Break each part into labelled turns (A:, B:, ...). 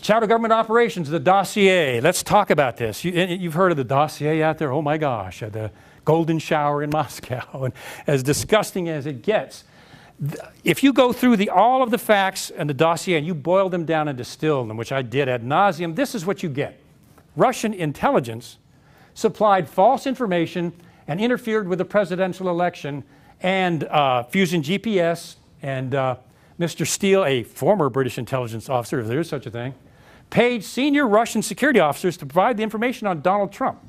A: Shadow government operations, the dossier. Let's talk about this. You've heard of the dossier out there? Oh my gosh, the golden shower in Moscow. And as disgusting as it gets, if you go through all of the facts and the dossier and you boil them down and distill them, which I did ad nauseum, this is what you get. Russian intelligence supplied false information and interfered with the presidential election, and Fusion GPS and Mr. Steele, a former British intelligence officer, if there is such a thing, paid senior Russian security officers to provide the information on Donald Trump.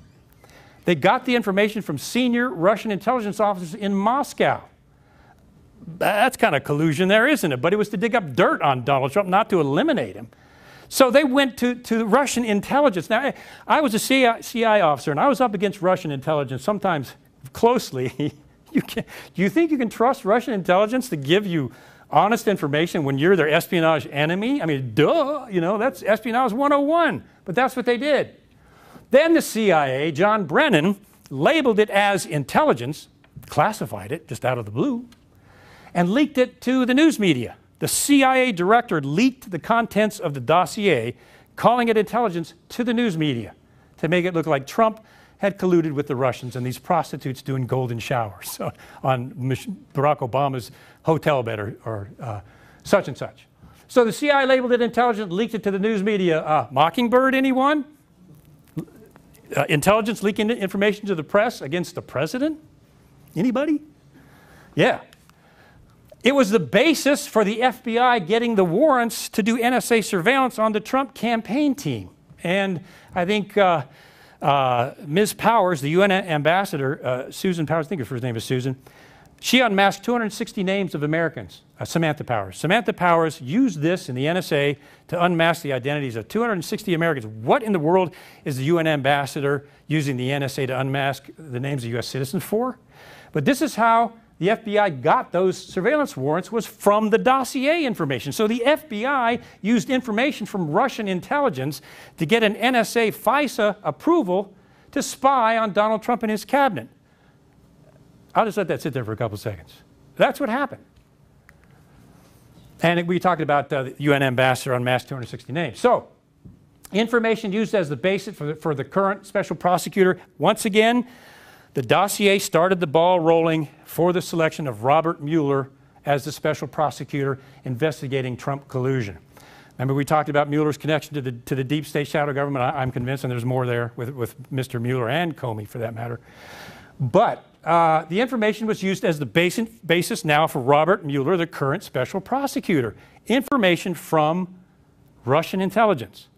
A: They got the information from senior Russian intelligence officers in Moscow. That's kind of collusion there, isn't it? But it was to dig up dirt on Donald Trump, not to eliminate him. So they went to Russian intelligence. Now, I was a CIA officer, and I was up against Russian intelligence sometimes closely. Do you think you can trust Russian intelligence to give you honest information when you're their espionage enemy? I mean, duh, you know, that's espionage 101. But that's what they did. Then the CIA, John Brennan, labeled it as intelligence, classified it just out of the blue, and leaked it to the news media. The CIA director leaked the contents of the dossier, calling it intelligence, to the news media to make it look like Trump had colluded with the Russians and these prostitutes doing golden showers on Barack Obama's hotel bed or such and such. So the CIA labeled it intelligence, leaked it to the news media. Mockingbird, anyone? Intelligence leaking information to the press against the president? Anybody? Yeah. It was the basis for the FBI getting the warrants to do NSA surveillance on the Trump campaign team. And I think Ms. Powers, the UN ambassador, Susan Powers, I think her first name is Susan, she unmasked 260 names of Americans, Samantha Powers. Samantha Powers used this in the NSA to unmask the identities of 260 Americans. What in the world is the UN ambassador using the NSA to unmask the names of US citizens for? But this is how the FBI got those surveillance warrants, was from the dossier information. So the FBI used information from Russian intelligence to get an NSA FISA approval to spy on Donald Trump and his cabinet. I'll just let that sit there for a couple seconds. That's what happened. And we talked about the UN ambassador unmasked 260 names. So information used as the basis for the current special prosecutor. Once again, the dossier started the ball rolling for the selection of Robert Mueller as the special prosecutor investigating Trump collusion. Remember, we talked about Mueller's connection to the deep state shadow government. I'm convinced, and there's more there with Mr. Mueller and Comey for that matter. But the information was used as the basis now for Robert Mueller, the current special prosecutor. Information from Russian intelligence.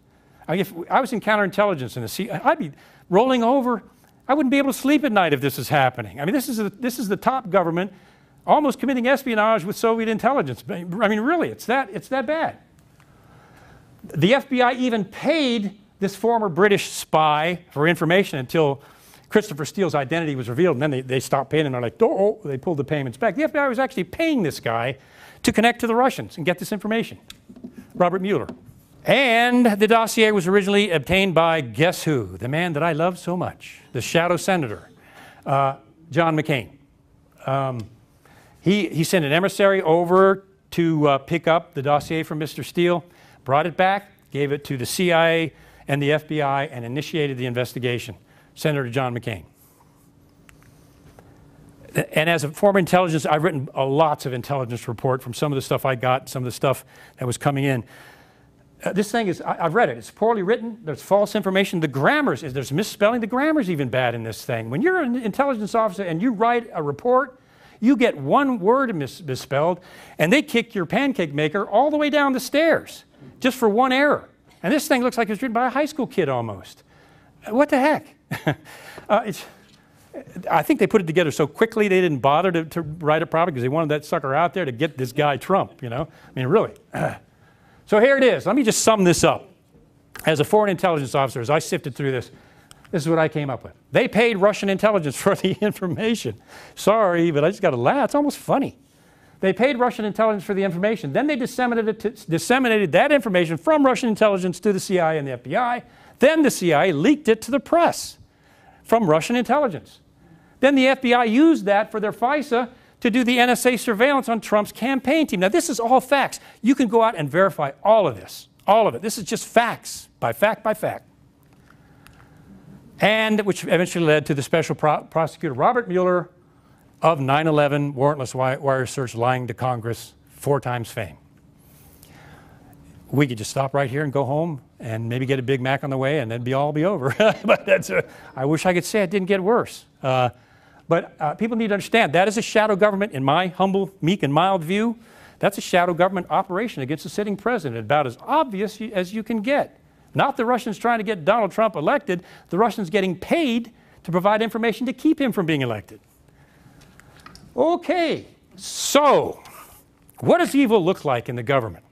A: I mean, if I was in counterintelligence in the CIA, I'd be rolling over. I wouldn't be able to sleep at night if this is happening. I mean, this is the top government almost committing espionage with Soviet intelligence. I mean, really, it's that bad. The FBI even paid this former British spy for information until Christopher Steele's identity was revealed, and then they stopped paying him. They're like, oh, they pulled the payments back. The FBI was actually paying this guy to connect to the Russians and get this information, Robert Mueller. And the dossier was originally obtained by, guess who? The man that I love so much, the shadow senator, John McCain. He sent an emissary over to pick up the dossier from Mr. Steele, brought it back, gave it to the CIA and the FBI, and initiated the investigation. Senator John McCain. And as a former intelligence, I've written lots of intelligence report from some of the stuff I got, some of the stuff that was coming in. This thing is, I've read it. It's poorly written. There's false information. The grammar's, there's misspelling. The grammar's even bad in this thing. When you're an intelligence officer and you write a report, you get one word misspelled, and they kick your pancake maker all the way down the stairs just for one error. And this thing looks like it's written by a high school kid almost. What the heck? I think they put it together so quickly they didn't bother to write it properly because they wanted that sucker out there to get this guy Trump, you know? I mean, really. So here it is. Let me just sum this up. As a foreign intelligence officer, as I sifted through this, this is what I came up with. They paid Russian intelligence for the information. Sorry, but I just got to laugh. It's almost funny. They paid Russian intelligence for the information. Then they disseminated that information from Russian intelligence to the CIA and the FBI. Then the CIA leaked it to the press from Russian intelligence. Then the FBI used that for their FISA to do the NSA surveillance on Trump's campaign team. Now, this is all facts. You can go out and verify all of this. All of it. This is just facts, by fact by fact. And which eventually led to the special prosecutor Robert Mueller of 9/11 warrantless wire search lying to Congress 4 times fame. We could just stop right here and go home and maybe get a Big Mac on the way and then all be over. But I wish I could say it didn't get worse. But people need to understand that is a shadow government, in my humble, meek, and mild view. That's a shadow government operation against the sitting president, about as obvious as you can get. Not the Russians trying to get Donald Trump elected, the Russians getting paid to provide information to keep him from being elected. Okay, so what does evil look like in the government?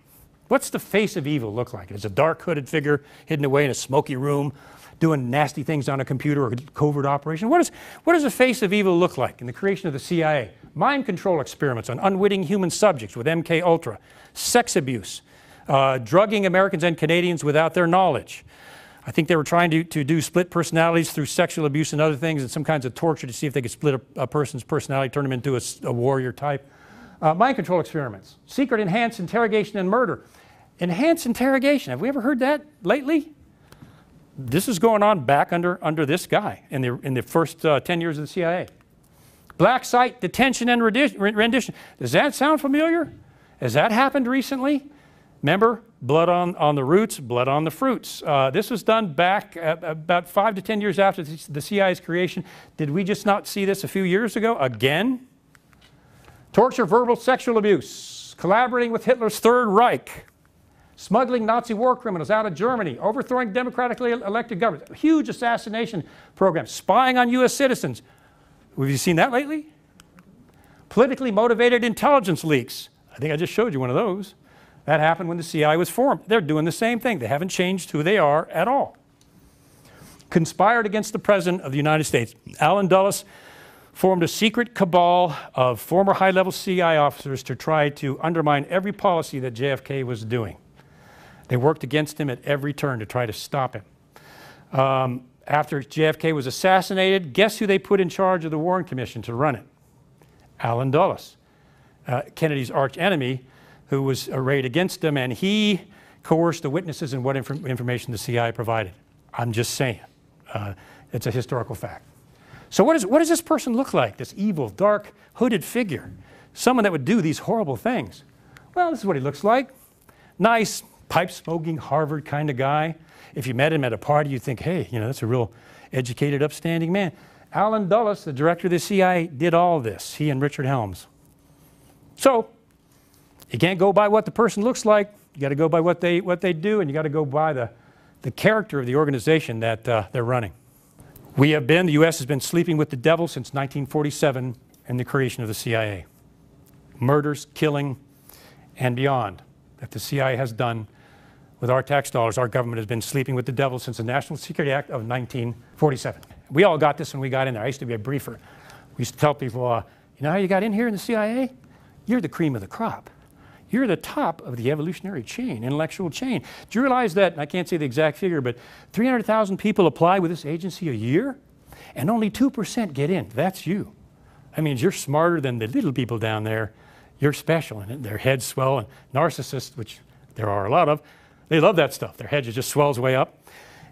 A: What's the face of evil look like? It's a dark hooded figure hidden away in a smoky room doing nasty things on a computer or a covert operation. What does the face of evil look like in the creation of the CIA? Mind control experiments on unwitting human subjects with MK Ultra, sex abuse, drugging Americans and Canadians without their knowledge. I think they were trying to do split personalities through sexual abuse and other things, and some kinds of torture to see if they could split a person's personality, turn him into a warrior type. Mind control experiments, secret enhanced interrogation and murder. Enhanced interrogation, have we ever heard that lately? This is going on back under this guy in the first 10 years of the CIA. Black site detention and rendition. Does that sound familiar? Has that happened recently? Remember, blood on the roots, blood on the fruits. This was done back about 5 to 10 years after the CIA's creation. Did we just not see this a few years ago? Again? Torture, verbal, sexual abuse. Collaborating with Hitler's Third Reich. Smuggling Nazi war criminals out of Germany. Overthrowing democratically elected governments. A huge assassination program. Spying on U.S. citizens. Have you seen that lately? Politically motivated intelligence leaks. I think I just showed you one of those. That happened when the CIA was formed. They're doing the same thing. They haven't changed who they are at all. Conspired against the President of the United States. Allen Dulles formed a secret cabal of former high-level CIA officers to try to undermine every policy that JFK was doing. They worked against him at every turn to try to stop him. After JFK was assassinated, guess who they put in charge of the Warren Commission to run it? Allen Dulles, Kennedy's arch enemy, who was arrayed against him, and he coerced the witnesses and what information the CIA provided. I'm just saying. It's a historical fact. So what does this person look like, this evil, dark, hooded figure? Someone that would do these horrible things. Well, this is what he looks like. Nice, pipe-smoking, Harvard kind of guy. If you met him at a party, you'd think, hey, you know, that's a real educated, upstanding man. Allen Dulles, the director of the CIA, did all this, he and Richard Helms. So, you can't go by what the person looks like. You got to go by what they do, and you got to go by the character of the organization that they're running. The U.S. has been sleeping with the devil since 1947 and the creation of the CIA. Murders, killing, and beyond that the CIA has done with our tax dollars. Our government has been sleeping with the devil since the National Security Act of 1947. We all got this when we got in there. I used to be a briefer. We used to tell people, you know how you got in here in the CIA? You're the cream of the crop. You're the top of the evolutionary chain, intellectual chain. Do you realize that, and I can't say the exact figure, but 300,000 people apply with this agency a year, and only 2% get in? That's you. That means you're smarter than the little people down there. You're special, and their heads swell, and narcissists, which there are a lot of, they love that stuff. Their head just swells way up.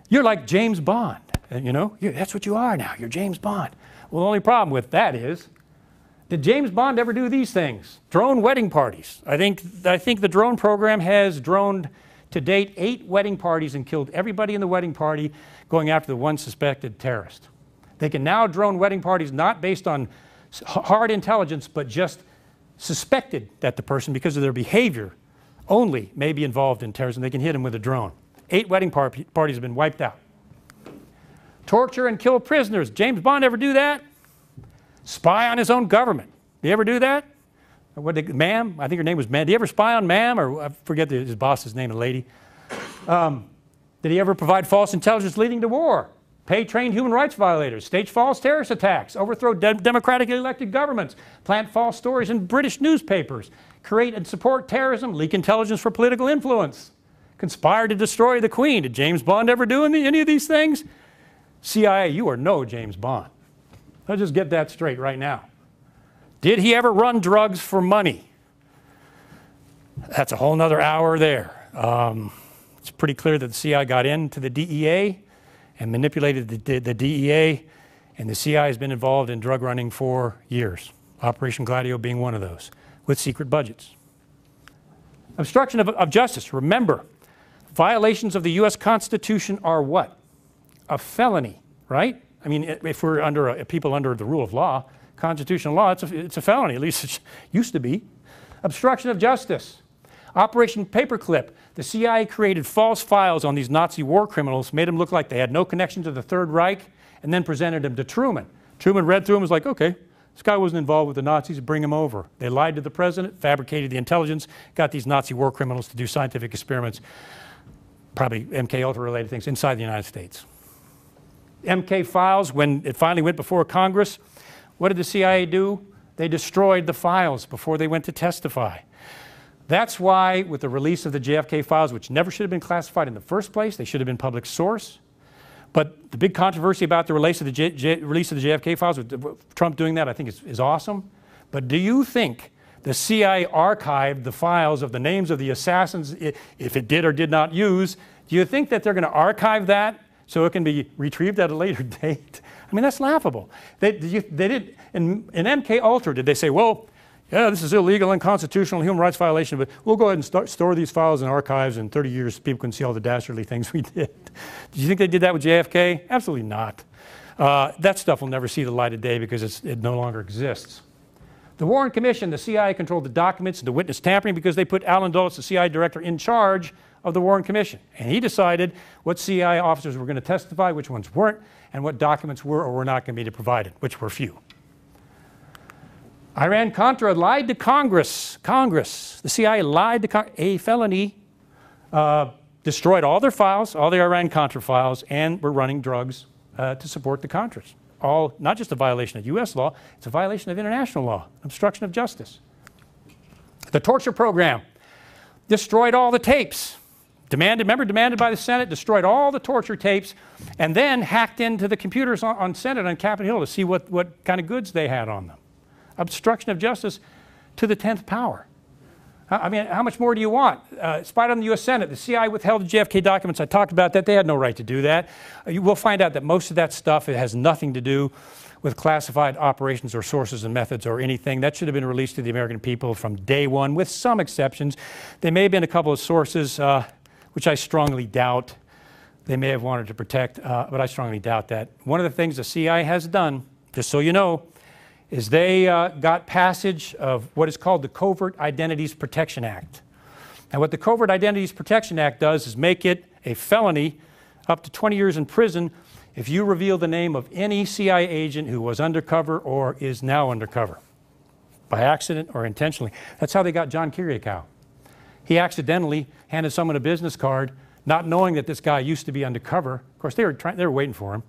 A: You're like James Bond, and you know, that's what you are now. You're James Bond. Well, the only problem with that is, did James Bond ever do these things? Drone wedding parties. I think the drone program has droned to date 8 wedding parties and killed everybody in the wedding party, going after the one suspected terrorist. They can now drone wedding parties not based on hard intelligence, but just suspected that the person, because of their behavior, only may be involved in terrorism. They can hit them with a drone. 8 wedding parties have been wiped out. Torture and kill prisoners. James Bond ever do that? Spy on his own government. Did he ever do that? Ma'am? I think her name was Ma'am. Did he ever spy on Ma'am? Or I forget his boss's name, a lady. Did he ever provide false intelligence leading to war? Pay trained human rights violators, stage false terrorist attacks, overthrow democratically elected governments, plant false stories in British newspapers, create and support terrorism, leak intelligence for political influence, conspire to destroy the Queen. Did James Bond ever do any of these things? CIA, you are no James Bond. Let's just get that straight right now. Did he ever run drugs for money? That's a whole nother hour there. It's pretty clear that the CIA got into the DEA and manipulated the DEA, and the CIA has been involved in drug running for years. Operation Gladio being one of those, with secret budgets. Obstruction of justice. Remember, violations of the U.S. Constitution are what? A felony, right? I mean, if we're under people under the rule of law, constitutional law, it's a felony, at least it used to be. Obstruction of justice. Operation Paperclip. The CIA created false files on these Nazi war criminals, made them look like they had no connection to the Third Reich, and then presented them to Truman. Truman read through them and was like, okay, this guy wasn't involved with the Nazis, bring him over. They lied to the president, fabricated the intelligence, got these Nazi war criminals to do scientific experiments, probably MK Ultra related things, inside the United States. MK files, when it finally went before Congress, what did the CIA do? They destroyed the files before they went to testify. That's why, with the release of the JFK files, which never should have been classified in the first place, they should have been public source. But the big controversy about the release of the JFK files, with Trump doing that, I think is awesome. But do you think the CIA archived the files of the names of the assassins, if it did or did not use? Do you think that they're going to archive that so it can be retrieved at a later date? I mean, that's laughable. They did, in MK Ultra, did they say, well, yeah, this is illegal, unconstitutional, human rights violation, but we'll go ahead and store these files in archives, and in 30 years people can see all the dastardly things we did. Did you think they did that with JFK? Absolutely not. That stuff will never see the light of day because it no longer exists. The Warren Commission, the CIA controlled the documents and the witness tampering because they put Alan Dulles, the CIA director, in charge of the Warren Commission. And he decided what CIA officers were going to testify, which ones weren't, and what documents were or were not going to be provided, which were few. Iran-Contra lied to Congress. The CIA lied to Congress. A felony. Destroyed all their files, all the Iran-Contra files, and were running drugs to support the Contras. All, not just a violation of U.S. law, it's a violation of international law, obstruction of justice. The torture program destroyed all the tapes. Demanded by the Senate, destroyed all the torture tapes, and then hacked into the computers on Senate on Capitol Hill to see what kind of goods they had on them. Obstruction of justice to the 10th power. I mean, how much more do you want? Spied on the U.S. Senate. The CIA withheld the JFK documents. I talked about that. They had no right to do that. You will find out that most of that stuff, it has nothing to do with classified operations or sources and methods or anything. That should have been released to the American people from day one, with some exceptions. There may have been a couple of sources, which I strongly doubt they may have wanted to protect, but I strongly doubt that. One of the things the CIA has done, just so you know, is they got passage of what is called the Covert Identities Protection Act. And what the Covert Identities Protection Act does is make it a felony up to 20 years in prison if you reveal the name of any CIA agent who was undercover or is now undercover, by accident or intentionally. That's how they got John Kiriakou. He accidentally handed someone a business card, not knowing that this guy used to be undercover. Of course, they were waiting for him.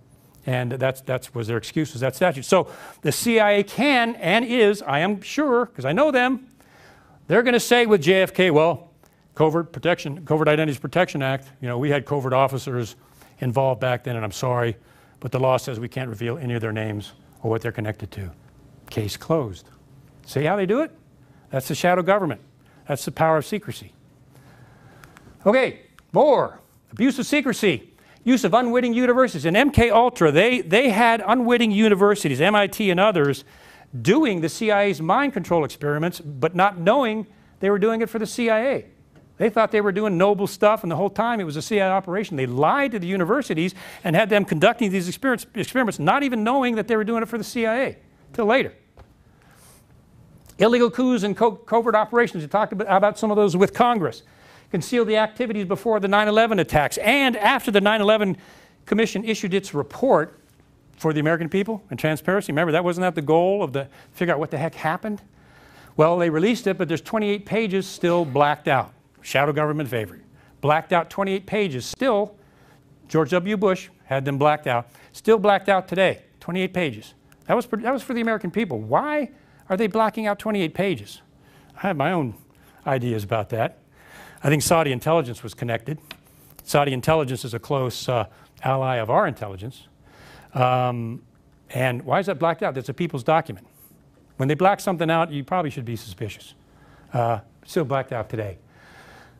A: And that was their excuse, was that statute. So the CIA can and is, I am sure, because I know them, they're going to say with JFK, well, Covert Identities Protection Act, you know, we had covert officers involved back then, and I'm sorry, but the law says we can't reveal any of their names or what they're connected to. Case closed. See how they do it? That's the shadow government. That's the power of secrecy. Okay, more. Abuse of secrecy. Use of unwitting universities. In MK Ultra, they had unwitting universities, MIT and others, doing the CIA's mind control experiments, but not knowing they were doing it for the CIA. They thought they were doing noble stuff, and the whole time it was a CIA operation. They lied to the universities and had them conducting these experiments, not even knowing that they were doing it for the CIA, till later. Illegal coups and covert operations. We talked about some of those with Congress. Concealed the activities before the 9/11 attacks and after the 9/11 Commission issued its report for the American people and transparency. Remember, wasn't that the goal of figure out what the heck happened? Well, they released it, but there's 28 pages still blacked out. Shadow government favorite. Blacked out 28 pages. Still, George W. Bush had them blacked out. Still blacked out today. 28 pages. That was for the American people. Why are they blacking out 28 pages? I have my own ideas about that. I think Saudi intelligence was connected. Saudi intelligence is a close ally of our intelligence. And why is that blacked out? That's a people's document. When they black something out, you probably should be suspicious. Still blacked out today.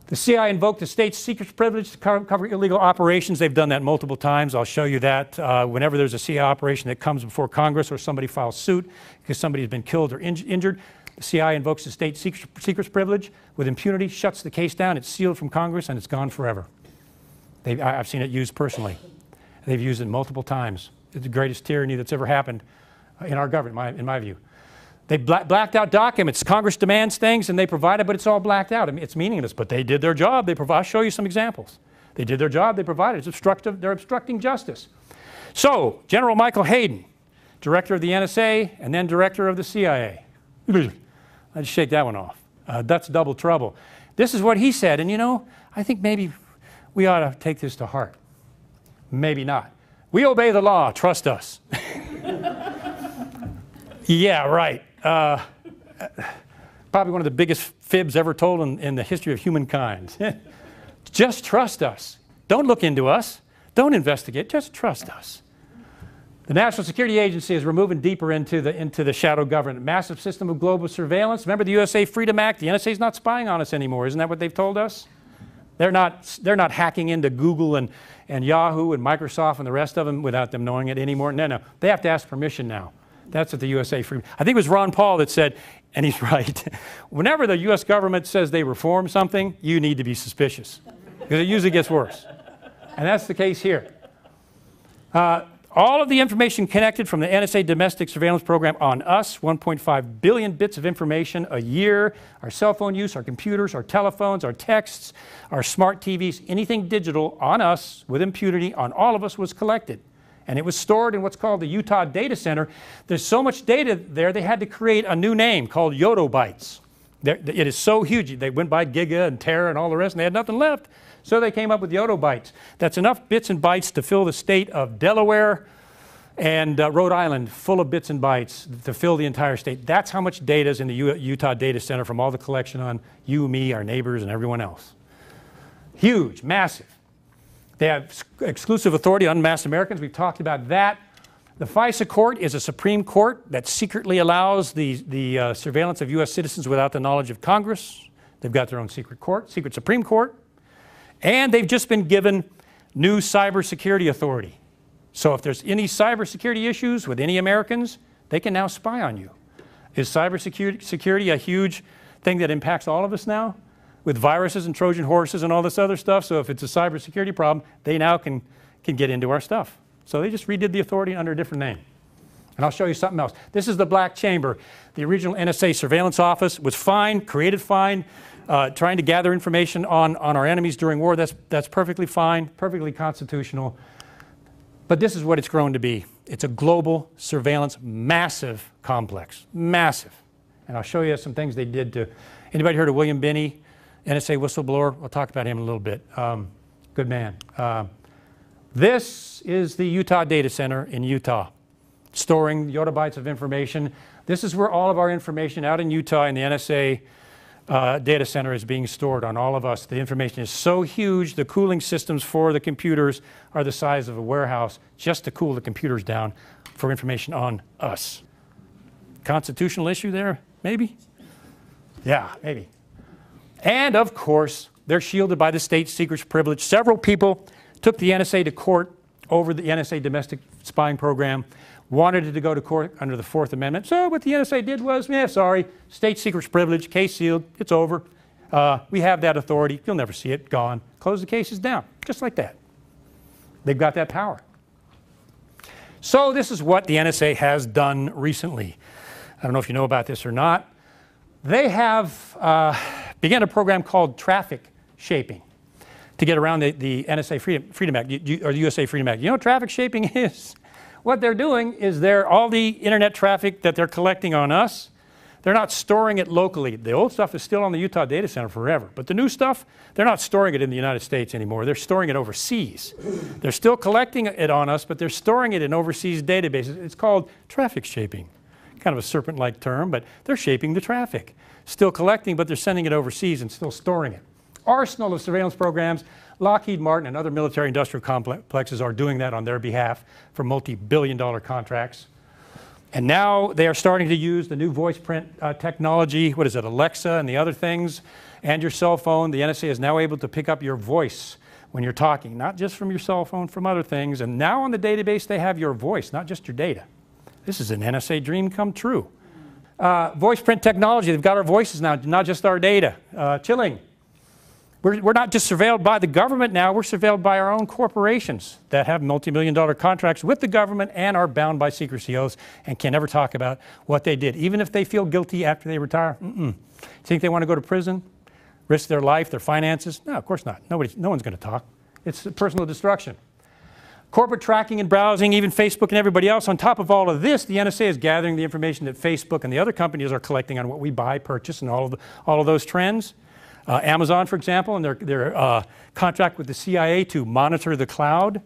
A: The CIA invoked the state's secret privilege to cover illegal operations. They've done that multiple times. I'll show you that. Whenever there's a CIA operation that comes before Congress or somebody files suit because somebody's been killed or injured, the CIA invokes the state's secret privilege with impunity, shuts the case down, it's sealed from Congress, and it's gone forever. I've seen it used personally. They've used it multiple times. It's the greatest tyranny that's ever happened in our government, in my view. They blacked out documents. Congress demands things and they provide it, but it's all blacked out. I mean, it's meaningless, but they did their job. I'll show you some examples. They did their job, they provided. It's obstructive, they're obstructing justice. So, General Michael Hayden, director of the NSA and then director of the CIA. I'd shake that one off. That's double trouble. This is what he said, and you know, I think maybe we ought to take this to heart. Maybe not. We obey the law, trust us. Yeah, right. Probably one of the biggest fibs ever told in the history of humankind. Just trust us. Don't look into us. Don't investigate. Just trust us. The National Security Agency is moving deeper into the shadow government. Massive system of global surveillance. Remember the USA Freedom Act? The NSA is not spying on us anymore. Isn't that what they've told us? They're not hacking into Google and Yahoo and Microsoft and the rest of them without them knowing it anymore. No. They have to ask permission now. That's what the USA Freedom. I think it was Ron Paul that said, and he's right, whenever the U.S. government says they reform something, you need to be suspicious because it usually gets worse. And that's the case here. All of the information connected from the NSA domestic surveillance program on us, 1.5 billion bits of information a year, our cell phone use, our computers, our telephones, our texts, our smart TVs, anything digital on us with impunity on all of us was collected. And it was stored in what's called the Utah Data Center. There's so much data there, they had to create a new name called yottabytes. It is so huge. They went by Giga and Tera and all the rest, and they had nothing left. So they came up with yottabytes. That's enough bits and bytes to fill the state of Delaware and Rhode Island full of bits and bytes to fill the entire state. That's how much data is in the Utah Data Center from all the collection on you, me, our neighbors, and everyone else. Huge, massive. They have exclusive authority on masked Americans. We've talked about that. The FISA court is a Supreme Court that secretly allows the surveillance of U.S. citizens without the knowledge of Congress. They've got their own secret court, secret Supreme Court. And they've just been given new cybersecurity authority. So if there's any cybersecurity issues with any Americans, they can now spy on you. Is cybersecurity a huge thing that impacts all of us now? With viruses and Trojan horses and all this other stuff. So if it's a cybersecurity problem, they now can get into our stuff. So they just redid the authority under a different name. And I'll show you something else. This is the Black Chamber. The original NSA surveillance office was fine, created fine, trying to gather information on our enemies during war. That's perfectly fine, perfectly constitutional. But this is what it's grown to be. It's a global surveillance, massive complex, massive. And I'll show you some things they did to, anybody heard of William Binney? NSA whistleblower, we'll talk about him in a little bit. Good man. This is the Utah Data Center in Utah, storing yottabytes of information. This is where all of our information out in Utah in the NSA data center is being stored on all of us. The information is so huge, the cooling systems for the computers are the size of a warehouse just to cool the computers down for information on us. Constitutional issue there, maybe? Yeah, maybe. And of course, they're shielded by the state secrets privilege. Several people took the NSA to court over the NSA domestic spying program, wanted it to go to court under the Fourth Amendment. So what the NSA did was, sorry, state secrets privilege, case sealed, it's over. We have that authority. You'll never see it, gone. Close the cases down, just like that. They've got that power. So this is what the NSA has done recently. I don't know if you know about this or not. They have began a program called traffic shaping to get around the NSA Freedom Act, or the USA Freedom Act. You know what traffic shaping is? What they're doing is all the internet traffic that they're collecting on us, they're not storing it locally. The old stuff is still on the Utah Data Center forever. But the new stuff, they're not storing it in the United States anymore. They're storing it overseas. They're still collecting it on us, but they're storing it in overseas databases. It's called traffic shaping. Kind of a serpent-like term, but they're shaping the traffic. Still collecting, but they're sending it overseas and still storing it. Arsenal of surveillance programs. Lockheed Martin and other military-industrial complexes are doing that on their behalf for multi-billion-dollar contracts. And now they are starting to use the new voice print technology, what is it, Alexa and the other things, and your cell phone. The NSA is now able to pick up your voice when you're talking, not just from your cell phone, from other things. And now on the database, they have your voice, not just your data. This is an NSA dream come true. Voice print technology, they've got our voices now, not just our data. Chilling. We're not just surveilled by the government now, we're surveilled by our own corporations that have multi-million-dollar contracts with the government and are bound by secrecy oaths and can never talk about what they did, even if they feel guilty after they retire. You think they want to go to prison, risk their life, their finances? No, of course not. No one's going to talk. It's personal destruction. Corporate tracking and browsing, even Facebook and everybody else. On top of all of this, the NSA is gathering the information that Facebook and the other companies are collecting on what we buy, purchase, and all of those trends. Amazon, for example, and their contract with the CIA to monitor the cloud.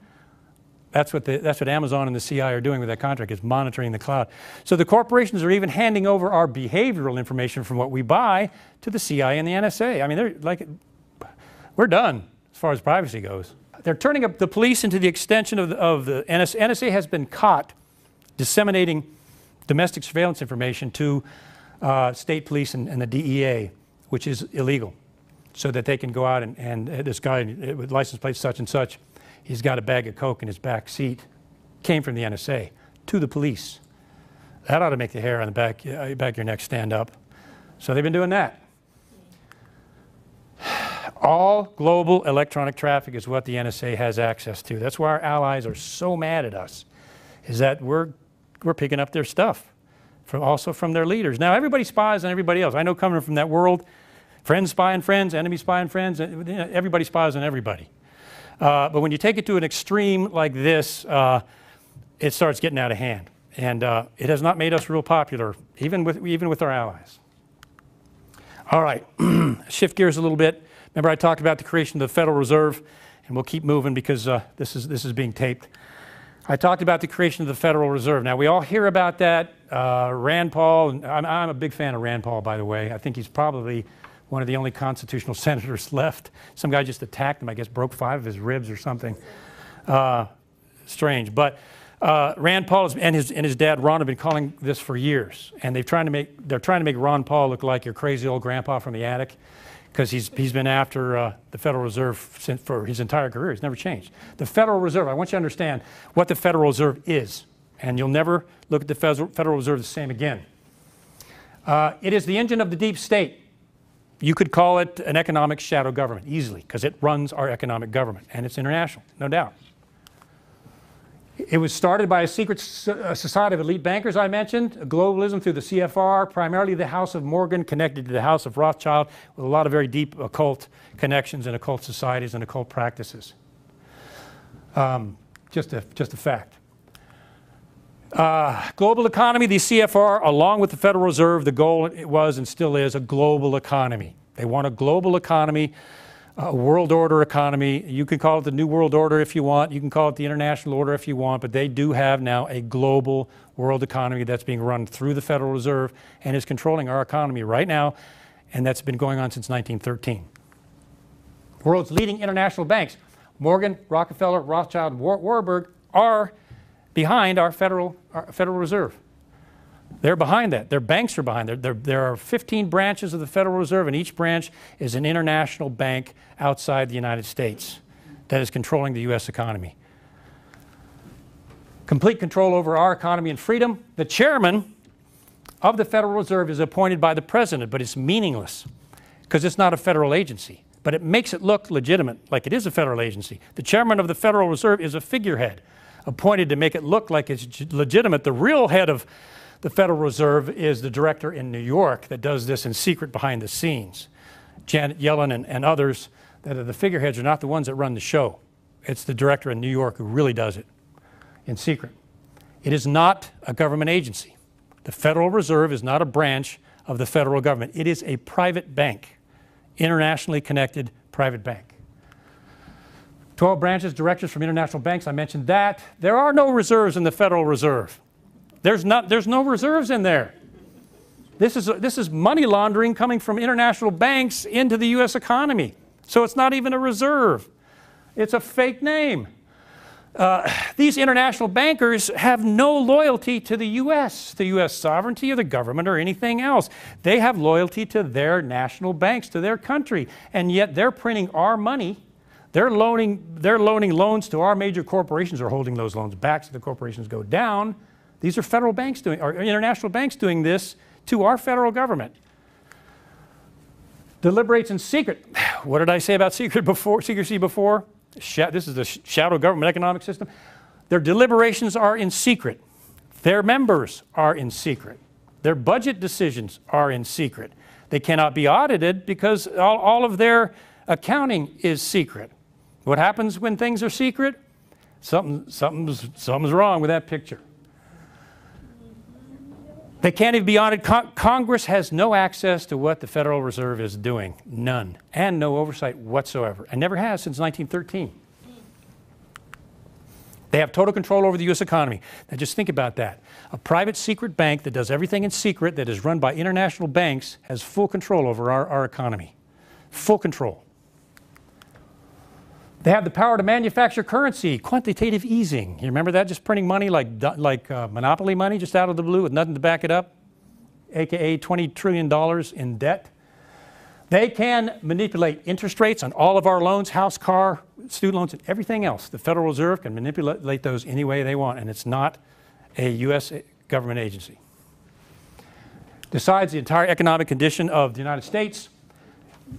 A: That's what Amazon and the CIA are doing with that contract, is monitoring the cloud. So the corporations are even handing over our behavioral information from what we buy to the CIA and the NSA. I mean, they're like, we're done as far as privacy goes. They're turning up the police into the extension of the NSA. NSA has been caught disseminating domestic surveillance information to state police and the DEA, which is illegal, so that they can go out and this guy with license plate such and such, he's got a bag of coke in his back seat, came from the NSA to the police. That ought to make the hair on the back of your neck stand up. So they've been doing that. All global electronic traffic is what the NSA has access to. That's why our allies are so mad at us, is that we're picking up their stuff, also from their leaders. Now everybody spies on everybody else. I know, coming from that world, friends spy on friends, enemies spy on friends, everybody spies on everybody. But when you take it to an extreme like this, it starts getting out of hand. And it has not made us real popular, even with our allies. All right, shift gears a little bit. Remember, I talked about the creation of the Federal Reserve, and we'll keep moving because this is being taped. I talked about the creation of the Federal Reserve. Now, we all hear about that. Rand Paul, I'm a big fan of Rand Paul, by the way. I think he's probably one of the only constitutional senators left. Some guy just attacked him, I guess broke 5 of his ribs or something. Strange. But Rand Paul and his dad Ron have been calling this for years, and they're trying to make Ron Paul look like your crazy old grandpa from the attic, because he's been after the Federal Reserve for his entire career. He's never changed. The Federal Reserve, I want you to understand what the Federal Reserve is, and you'll never look at the Federal Reserve the same again. It is the engine of the deep state. You could call it an economic shadow government easily, because it runs our economic government, and it's international, no doubt. It was started by a secret society of elite bankers I mentioned, globalism through the CFR, primarily the House of Morgan, connected to the House of Rothschild, with a lot of very deep occult connections and occult societies and occult practices. Just a fact. Global economy, the CFR, along with the Federal Reserve, the goal was and still is a global economy. They want a global economy, a world order economy. You can call it the New World Order if you want. You can call it the International Order if you want, but they do have now a global world economy that's being run through the Federal Reserve and is controlling our economy right now, and that's been going on since 1913. World's leading international banks, Morgan, Rockefeller, Rothschild, Warburg, are behind our Federal Reserve. They're behind that. Their banks are behind that. There are 15 branches of the Federal Reserve, and each branch is an international bank outside the United States that is controlling the U.S. economy. Complete control over our economy and freedom. The chairman of the Federal Reserve is appointed by the president, but it's meaningless because it's not a federal agency. But it makes it look legitimate, like it is a federal agency. The chairman of the Federal Reserve is a figurehead appointed to make it look like it's legitimate. The real head of the Federal Reserve is the director in New York that does this in secret behind the scenes. Janet Yellen and others that are the figureheads are not the ones that run the show. It's the director in New York who really does it in secret. It is not a government agency. The Federal Reserve is not a branch of the federal government. It is a private bank, internationally connected private bank. 12 branches, directors from international banks, I mentioned that. There are no reserves in the Federal Reserve. There's no reserves in there. This is money laundering coming from international banks into the U.S. economy. So it's not even a reserve. It's a fake name. these international bankers have no loyalty to the U.S., the U.S. sovereignty or the government or anything else. They have loyalty to their national banks, to their country, and yet they're printing our money. They're loaning loans to our major corporations, or holding those loans back so the corporations go down. These are federal banks doing, or international banks doing this to our federal government. Deliberates in secret. What did I say about secrecy before? This is the shadow government economic system. Their deliberations are in secret. Their members are in secret. Their budget decisions are in secret. They cannot be audited because all of their accounting is secret. What happens when things are secret? Something's wrong with that picture. They can't even be audited. Congress has no access to what the Federal Reserve is doing. None. And no oversight whatsoever. And never has since 1913. They have total control over the U.S. economy. Now just think about that. A private secret bank that does everything in secret, that is run by international banks, has full control over our economy. Full control. They have the power to manufacture currency, quantitative easing. You remember that? Just printing money like monopoly money, just out of the blue with nothing to back it up, aka $20 trillion in debt. They can manipulate interest rates on all of our loans, house, car, student loans, and everything else. The Federal Reserve can manipulate those any way they want, and it's not a U.S. government agency. Decides the entire economic condition of the United States.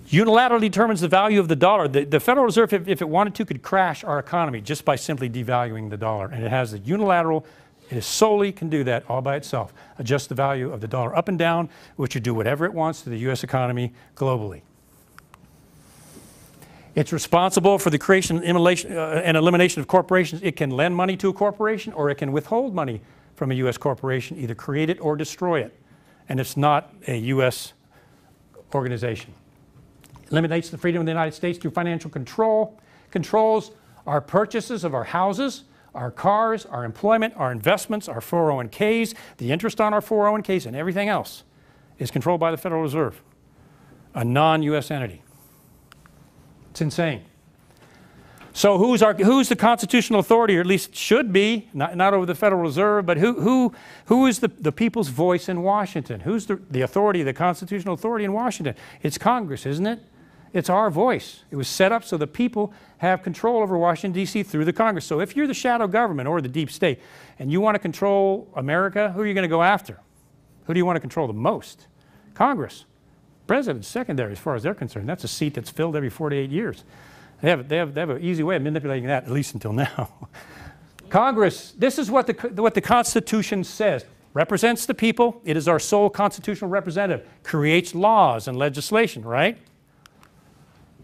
A: Unilaterally determines the value of the dollar. The Federal Reserve, if it wanted to, could crash our economy just by simply devaluing the dollar. And it has the unilateral, it solely can do that all by itself. Adjust the value of the dollar up and down, which would do whatever it wants to the U.S. economy globally. It's responsible for the creation and elimination of corporations. It can lend money to a corporation, or it can withhold money from a U.S. corporation, either create it or destroy it. And it's not a U.S. organization. Eliminates the freedom of the United States through financial control. Controls our purchases of our houses, our cars, our employment, our investments, our 401ks, the interest on our 401ks, and everything else is controlled by the Federal Reserve, a non-U.S. entity. It's insane. So who's the constitutional authority, or at least should be, not over the Federal Reserve, but who is the people's voice in Washington? Who's the authority, the constitutional authority in Washington? It's Congress, isn't it? It's our voice. It was set up so the people have control over Washington, D.C. through the Congress. So if you're the shadow government or the deep state and you want to control America, who are you going to go after? Who do you want to control the most? Congress. President's secondary as far as they're concerned. That's a seat that's filled every 48 years. They have an easy way of manipulating that, at least until now. Congress, this is what the Constitution says. Represents the people. It is our sole constitutional representative. Creates laws and legislation, right?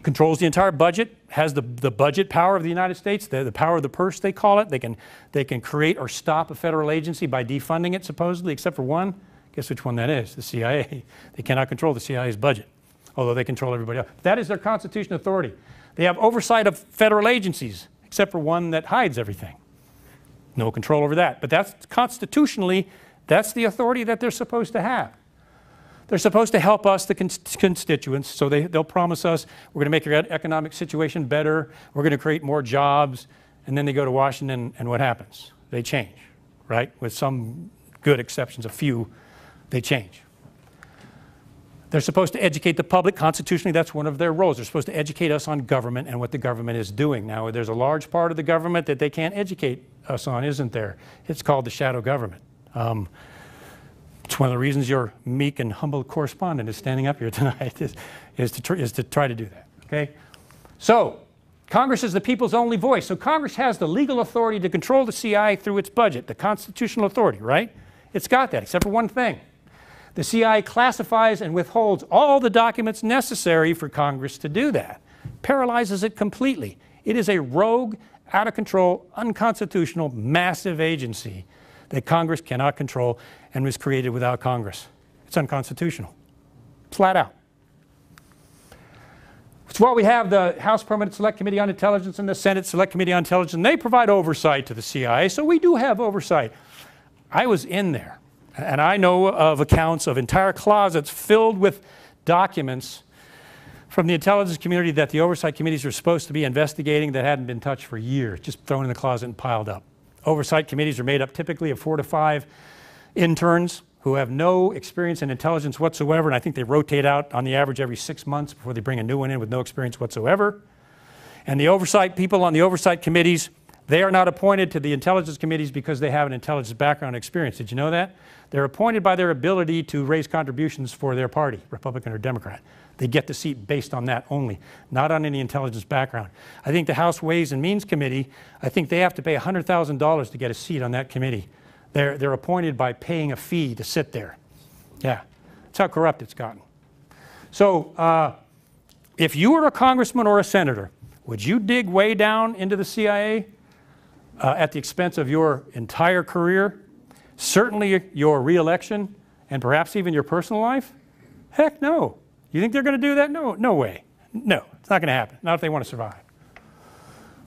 A: Controls the entire budget, has the budget power of the United States, the power of the purse, they call it. They can create or stop a federal agency by defunding it, supposedly, except for one. Guess which one that is? The CIA. They cannot control the CIA's budget, although they control everybody else. That is their constitutional authority. They have oversight of federal agencies, except for one that hides everything. No control over that. But that's constitutionally, that's the authority that they're supposed to have. They're supposed to help us, the constituents, so they'll promise us, we're going to make your economic situation better, we're going to create more jobs, and then they go to Washington, and what happens? They change, right? With some good exceptions, a few, they change. They're supposed to educate the public. Constitutionally, that's one of their roles. They're supposed to educate us on government and what the government is doing. Now, there's a large part of the government that they can't educate us on, isn't there? It's called the shadow government. It's one of the reasons your meek and humble correspondent is standing up here tonight, is to try to do that, okay? So, Congress is the people's only voice. So Congress has the legal authority to control the CIA through its budget, the constitutional authority, right? It's got that, except for one thing. The CIA classifies and withholds all the documents necessary for Congress to do that. Paralyzes it completely. It is a rogue, out of control, unconstitutional, massive agency that Congress cannot control and was created without Congress. It's unconstitutional, flat out. It's why we have the House Permanent Select Committee on Intelligence and the Senate Select Committee on Intelligence, and they provide oversight to the CIA, so we do have oversight. I was in there, and I know of accounts of entire closets filled with documents from the intelligence community that the oversight committees are supposed to be investigating that hadn't been touched for years, just thrown in the closet and piled up. Oversight committees are made up typically of 4 to 5 interns who have no experience in intelligence whatsoever, and I think they rotate out on the average every 6 months before they bring a new one in with no experience whatsoever. And the oversight people on the oversight committees, they are not appointed to the intelligence committees because they have an intelligence background experience. Did you know that? They're appointed by their ability to raise contributions for their party, Republican or Democrat. They get the seat based on that only, not on any intelligence background. I think the House Ways and Means Committee, I think they have to pay $100,000 to get a seat on that committee. They're appointed by paying a fee to sit there. Yeah, that's how corrupt it's gotten. So if you were a congressman or a senator, would you dig way down into the CIA at the expense of your entire career? Certainly your re-election and perhaps even your personal life? Heck no. You think they're going to do that? No, no way. No, it's not going to happen. Not if they want to survive.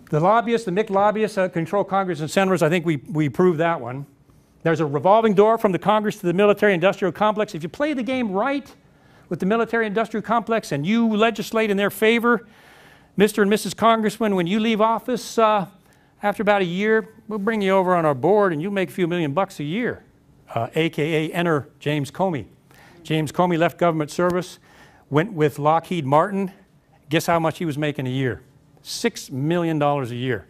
A: The lobbyists, the MIC lobbyists control Congress and senators. I think we proved that one. There's a revolving door from the Congress to the military-industrial complex. If you play the game right with the military-industrial complex and you legislate in their favor, Mr. and Mrs. Congressman, when you leave office after about a year, we'll bring you over on our board and you'll make a few $1,000,000 a year, AKA enter James Comey. James Comey left government service, went with Lockheed Martin. Guess how much he was making a year? $6 million a year.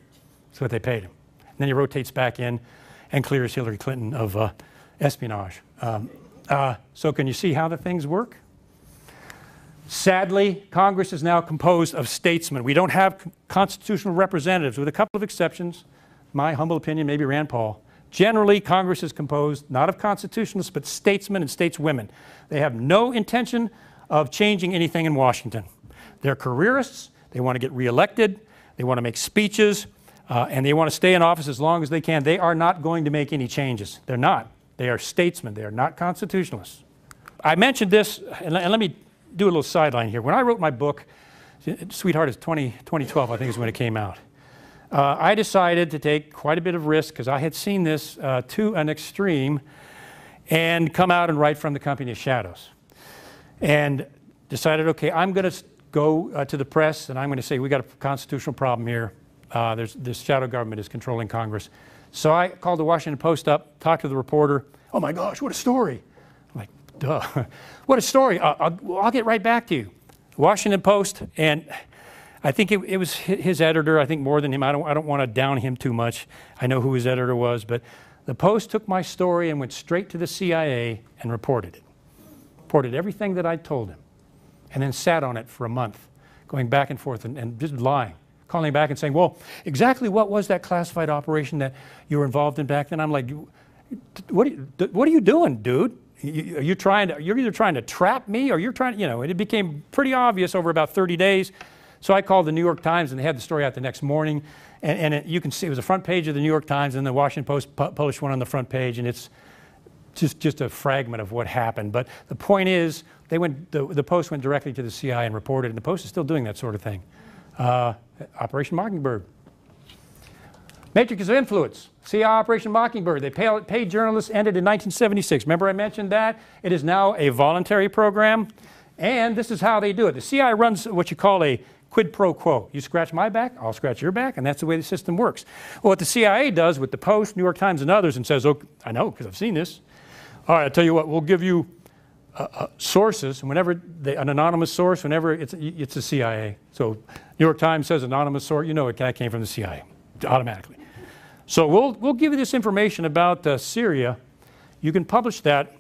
A: That's what they paid him. And then he rotates back in and clears Hillary Clinton of espionage. So can you see how the things work? Sadly, Congress is now composed of statesmen. We don't have constitutional representatives, with a couple of exceptions. My humble opinion, maybe Rand Paul. Generally, Congress is composed not of constitutionalists, but statesmen and stateswomen. They have no intention of changing anything in Washington. They're careerists. They want to get reelected. They want to make speeches. And they want to stay in office as long as they can. They are not going to make any changes. They're not. They are statesmen. They are not constitutionalists. I mentioned this, and let me do a little sideline here. When I wrote my book, Sweetheart, is 2012, I think is when it came out. I decided to take quite a bit of risk because I had seen this to an extreme and come out and write from the company of shadows. And decided, okay, I'm going to go to the press and I'm going to say we got a constitutional problem here. This shadow government is controlling Congress. So I called the Washington Post up, talked to the reporter. Oh my gosh, what a story. I'm like, duh, what a story. I'll get right back to you. Washington Post, and I think it was his editor, I think more than him. I don't want to down him too much. I know who his editor was, but the Post took my story and went straight to the CIA and reported it. Reported everything that I told him, and then sat on it for a month, going back and forth and just lying. Calling back and saying, well, exactly what was that classified operation that you were involved in back then? I'm like, what are you doing, dude? You're either trying to trap me or you're trying, and it became pretty obvious over about 30 days. So I called the New York Times and they had the story out the next morning. And you can see it was the front page of the New York Times, and the Washington Post published one on the front page, and it's just a fragment of what happened. But the point is, the Post went directly to the CIA and reported, and the Post is still doing that sort of thing. Operation Mockingbird. Matrix of influence. CIA Operation Mockingbird. They paid journalists, ended in 1976. Remember I mentioned that? It is now a voluntary program, and this is how they do it. The CIA runs what you call a quid pro quo. You scratch my back, I'll scratch your back, and that's the way the system works. Well, what the CIA does with the Post, New York Times, and others, and says, oh, I know because I've seen this. All right, I'll tell you what, we'll give you sources, and whenever an anonymous source, whenever it's the CIA. So New York Times says anonymous source, you know that came from the CIA automatically. So we'll give you this information about Syria. You can publish that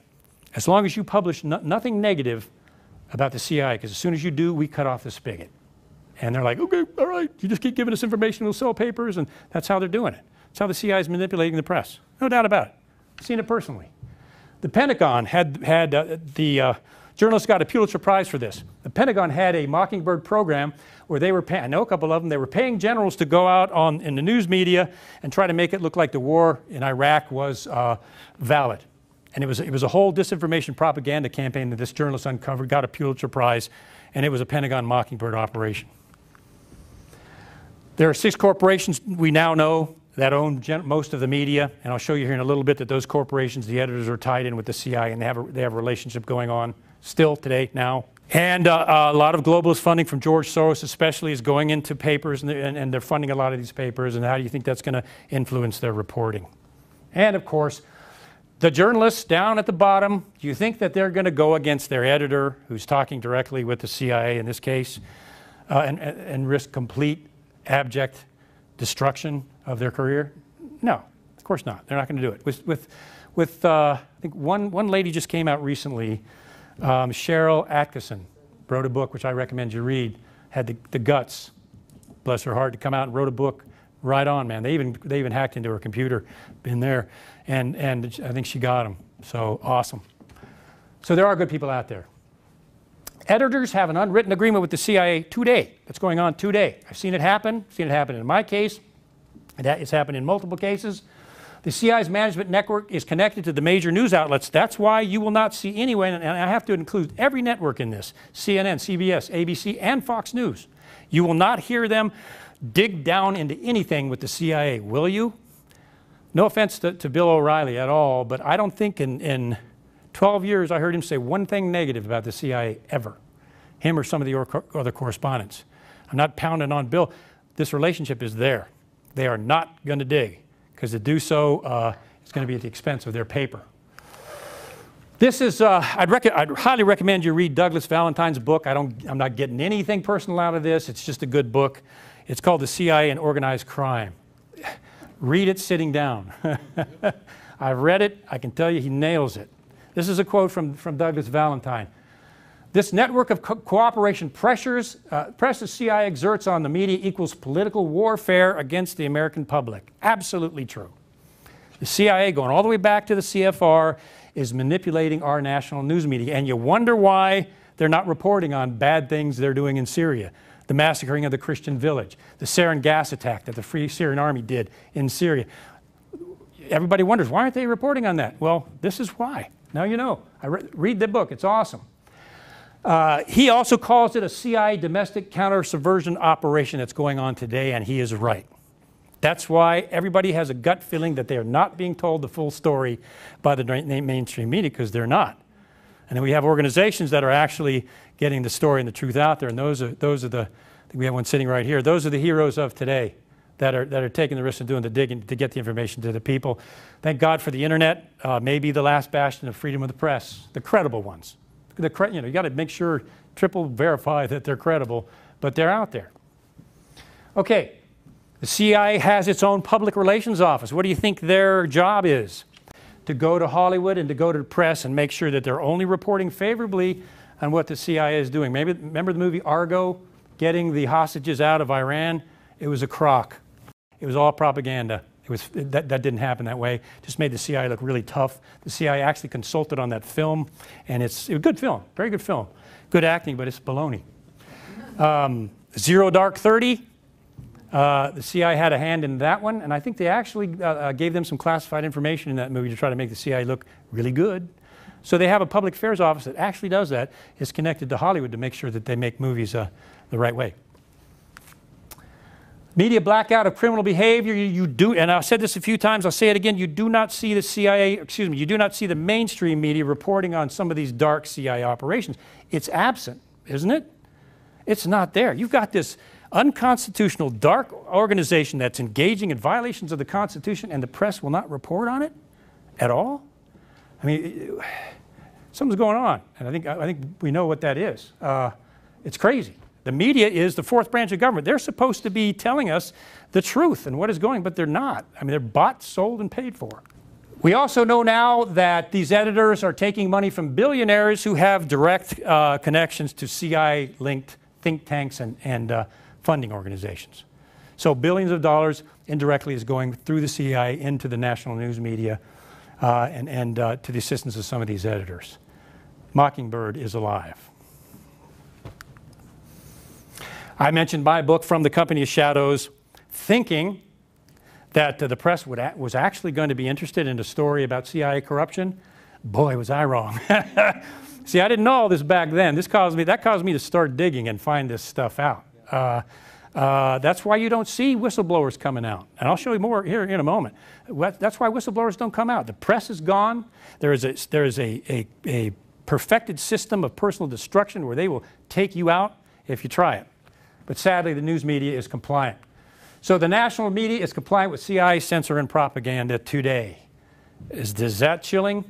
A: as long as you publish nothing negative about the CIA, because as soon as you do, we cut off the spigot. And they're like, okay, all right, you just keep giving us information, we'll sell papers, and that's how they're doing it. That's how the CIA is manipulating the press. No doubt about it. I've seen it personally. The Pentagon the journalists got a Pulitzer Prize for this. The Pentagon had a Mockingbird program where they were paying, I know a couple of them, they were paying generals to go out in the news media and try to make it look like the war in Iraq was valid. And it was a whole disinformation propaganda campaign that this journalist uncovered, got a Pulitzer Prize, and it was a Pentagon Mockingbird operation. There are 6 corporations we now know that own most of the media, and I'll show you here in a little bit that those corporations, the editors are tied in with the CIA, and they have a relationship going on still today, now. And a lot of globalist funding from George Soros especially is going into papers, and they're funding a lot of these papers, and how do you think that's going to influence their reporting? And of course, the journalists down at the bottom, do you think that they're going to go against their editor, who's talking directly with the CIA in this case, and risk complete, abject destruction of their career? No, of course not. They're not going to do it. With I think one lady just came out recently, Cheryl Atkinson, wrote a book which I recommend you read, had the guts, bless her heart, to come out and wrote a book. Right on, man. They even hacked into her computer in there, and I think she got them. So awesome. So there are good people out there. Editors have an unwritten agreement with the CIA today. That's going on today. I've seen it happen. I've seen it happen in my case. It's happened in multiple cases. The CIA's management network is connected to the major news outlets. That's why you will not see anyone, and I have to include every network in this: CNN, CBS, ABC, and Fox News. You will not hear them dig down into anything with the CIA, will you? No offense to Bill O'Reilly at all, but I don't think in 12 years I heard him say one thing negative about the CIA ever. Him or some of the other correspondents. I'm not pounding on Bill. This relationship is there. They are not going to dig, because to do so is going to be at the expense of their paper. This is, I'd highly recommend you read Douglas Valentine's book. I'm not getting anything personal out of this. It's just a good book. It's called The CIA and Organized Crime. Read it sitting down. I've read it. I can tell you he nails it. This is a quote from Douglas Valentine. This network of cooperation pressure the CIA exerts on the media equals political warfare against the American public. Absolutely true. The CIA, going all the way back to the CFR, is manipulating our national news media. And you wonder why they're not reporting on bad things they're doing in Syria. The massacring of the Christian village, the sarin gas attack that the Free Syrian Army did in Syria. Everybody wonders, why aren't they reporting on that? Well, this is why. Now you know. Read the book. It's awesome. He also calls it a CIA domestic counter-subversion operation that's going on today, and he is right. That's why everybody has a gut feeling that they are not being told the full story by the mainstream media, because they're not. And then we have organizations that are actually getting the story and the truth out there, and those are the, I think we have one sitting right here, those are the heroes of today that are taking the risk of doing the digging to get the information to the people. Thank God for the internet, maybe the last bastion of freedom of the press, the credible ones. You got to make sure, triple verify that they're credible, but they're out there. Okay, the CIA has its own public relations office. What do you think their job is? To go to Hollywood and to go to the press and make sure that they're only reporting favorably on what the CIA is doing. Maybe remember the movie Argo, getting the hostages out of Iran? It was a crock. It was all propaganda. That didn't happen that way. Just made the CIA look really tough. The CIA actually consulted on that film, and it's a good film, very good film. Good acting, but it's baloney. Zero Dark 30. The CIA had a hand in that one, and I think they actually gave them some classified information in that movie to try to make the CIA look really good. So they have a public affairs office that actually does that. It's connected to Hollywood to make sure that they make movies the right way. Media blackout of criminal behavior, you do, and I've said this a few times, I'll say it again, you do not see the CIA, you do not see the mainstream media reporting on some of these dark CIA operations. It's absent, isn't it? It's not there. You've got this unconstitutional, dark organization that's engaging in violations of the Constitution, and the press will not report on it at all? I mean, something's going on, and I think we know what that is. It's crazy. The media is the fourth branch of government. They're supposed to be telling us the truth and what is going, but they're not. I mean, they're bought, sold, and paid for. We also know now that these editors are taking money from billionaires who have direct connections to CIA-linked think tanks and funding organizations. So billions of dollars indirectly is going through the CIA into the national news media and to the assistance of some of these editors. Mockingbird is alive. I mentioned my book, From the Company of Shadows, thinking that the press was actually going to be interested in a story about CIA corruption. Boy, was I wrong. See, I didn't know all this back then. That caused me to start digging and find this stuff out. That's why you don't see whistleblowers coming out. And I'll show you more here in a moment. That's why whistleblowers don't come out. The press is gone. There is a perfected system of personal destruction where they will take you out if you try it. But sadly, the news media is compliant. So the national media is compliant with CIA censor and propaganda today. Is that chilling?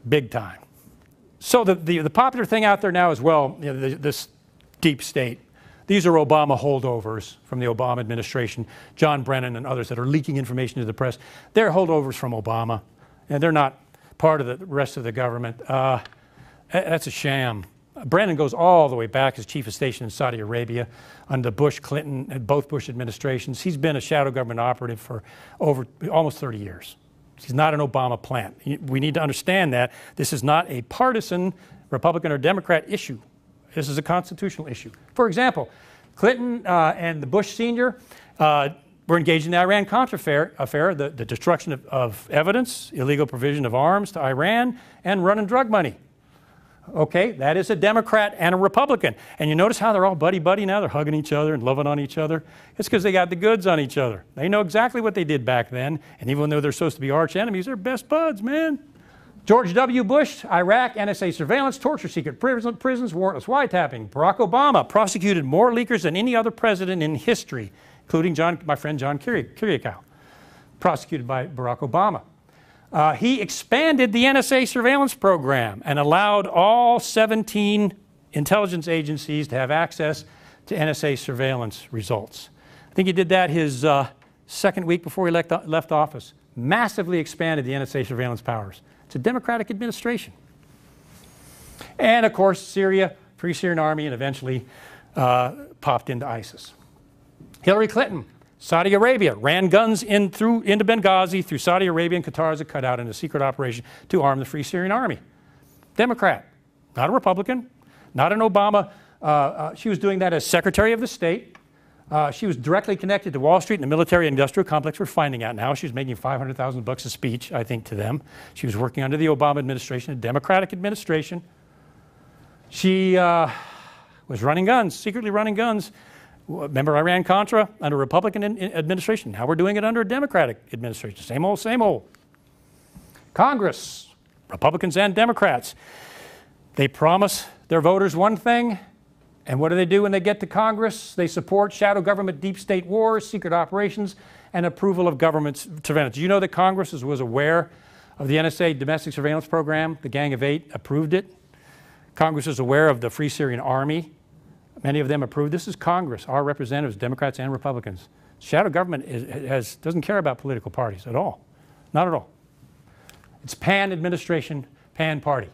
A: Big time. So the popular thing out there now is, well, you know, this deep state. These are Obama holdovers from the Obama administration, John Brennan and others that are leaking information to the press. They're holdovers from Obama, and they're not part of the rest of the government. That's a sham. Brennan goes all the way back as chief of station in Saudi Arabia under Bush, Clinton, and both Bush administrations. He's been a shadow government operative for over almost 30 years. He's not an Obama plant. We need to understand that this is not a partisan Republican or Democrat issue. This is a constitutional issue. For example, Clinton and the Bush senior were engaged in the Iran-Contra affair, the destruction of evidence, illegal provision of arms to Iran, and running drug money. Okay, that is a Democrat and a Republican. And you notice how they're all buddy-buddy now? They're hugging each other and loving on each other. It's because they got the goods on each other. They know exactly what they did back then. And even though they're supposed to be arch enemies, they're best buds, man. George W. Bush, Iraq, NSA surveillance, torture, secret prisons, warrantless wiretapping. Barack Obama prosecuted more leakers than any other president in history, including my friend John Kiriakou, prosecuted by Barack Obama. He expanded the NSA surveillance program and allowed all 17 intelligence agencies to have access to NSA surveillance results. I think he did that his second week before he left office. Massively expanded the NSA surveillance powers. It's a Democratic administration. And of course, Syria, Free Syrian Army, and eventually popped into ISIS. Hillary Clinton, Saudi Arabia, ran guns into Benghazi through Saudi Arabia and Qatar as a cutout in a secret operation to arm the Free Syrian Army. Democrat, not a Republican, not an Obama. She was doing that as Secretary of the State. She was directly connected to Wall Street and the military-industrial complex. We're finding out now. She was making $500,000 a speech, I think, to them. She was working under the Obama administration, a Democratic administration. She was running guns, secretly running guns. Remember Iran-Contra under a Republican administration? Now we're doing it under a Democratic administration. Same old, same old. Congress, Republicans and Democrats. They promise their voters one thing, and what do they do when they get to Congress? They support shadow government, deep state wars, secret operations, and approval of government surveillance. Do you know that Congress was aware of the NSA domestic surveillance program? The Gang of Eight approved it. Congress is aware of the Free Syrian Army. Many of them approved. This is Congress, our representatives, Democrats and Republicans. Shadow government doesn't care about political parties at all. Not at all. It's pan-administration, pan-party.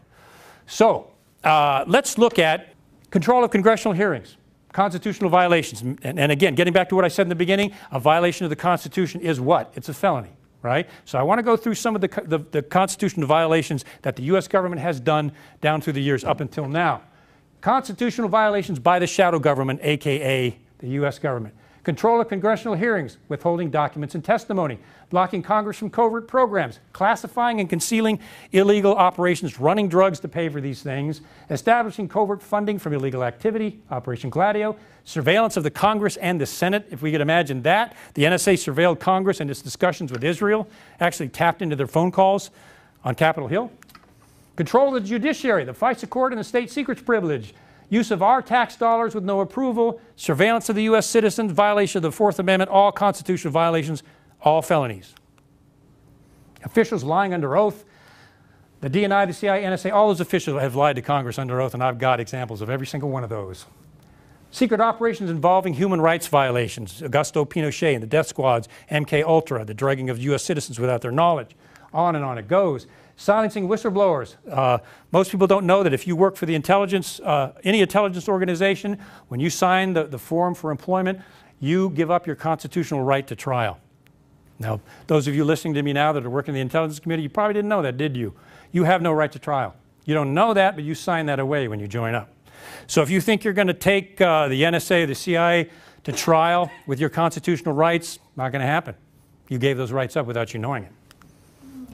A: So let's look at control of congressional hearings, constitutional violations. And again, getting back to what I said in the beginning, a violation of the Constitution is what? It's a felony, right? So I want to go through some of the constitutional violations that the U.S. government has done down through the years up until now. Constitutional violations by the shadow government, a.k.a. the U.S. government. Control of congressional hearings, withholding documents and testimony, blocking Congress from covert programs, classifying and concealing illegal operations, running drugs to pay for these things, establishing covert funding from illegal activity, Operation Gladio, surveillance of the Congress and the Senate, if we could imagine that. The NSA surveilled Congress and its discussions with Israel, actually tapped into their phone calls on Capitol Hill. Control of the judiciary, the FISA court and the state secrets privilege, use of our tax dollars with no approval, surveillance of the U.S. citizens, violation of the Fourth Amendment, all constitutional violations, all felonies. Officials lying under oath, the DNI, the CIA, NSA, all those officials have lied to Congress under oath, and I've got examples of every single one of those. Secret operations involving human rights violations, Augusto Pinochet and the death squads, MK Ultra, the drugging of U.S. citizens without their knowledge. On and on it goes. Silencing whistleblowers. Most people don't know that if you work for the intelligence, any intelligence organization, when you sign the form for employment, you give up your constitutional right to trial. Now, those of you listening to me now that are working in the intelligence community, you probably didn't know that, did you? You have no right to trial. You don't know that, but you sign that away when you join up. So if you think you're going to take the NSA, the CIA to trial with your constitutional rights, not going to happen. You gave those rights up without you knowing it.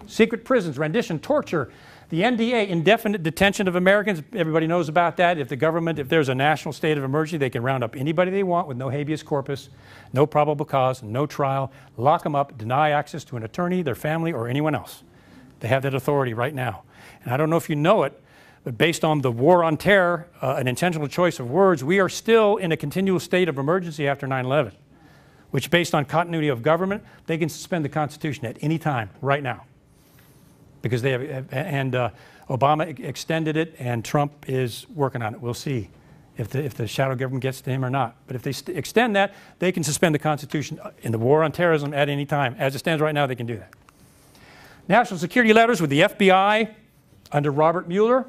A: Secret prisons, rendition, torture, the NDA, indefinite detention of Americans. Everybody knows about that. If there's a national state of emergency, they can round up anybody they want with no habeas corpus, no probable cause, no trial, lock them up, deny access to an attorney, their family, or anyone else. They have that authority right now. And I don't know if you know it, But based on the war on terror, an intentional choice of words, we are still in a continual state of emergency after 9/11, which based on continuity of government, they can suspend the Constitution at any time, right now. Because they have, and Obama extended it, and Trump is working on it. We'll see if the shadow government gets to him or not. But if they extend that, they can suspend the Constitution in the war on terrorism at any time. As it stands right now, they can do that. National security letters with the FBI under Robert Mueller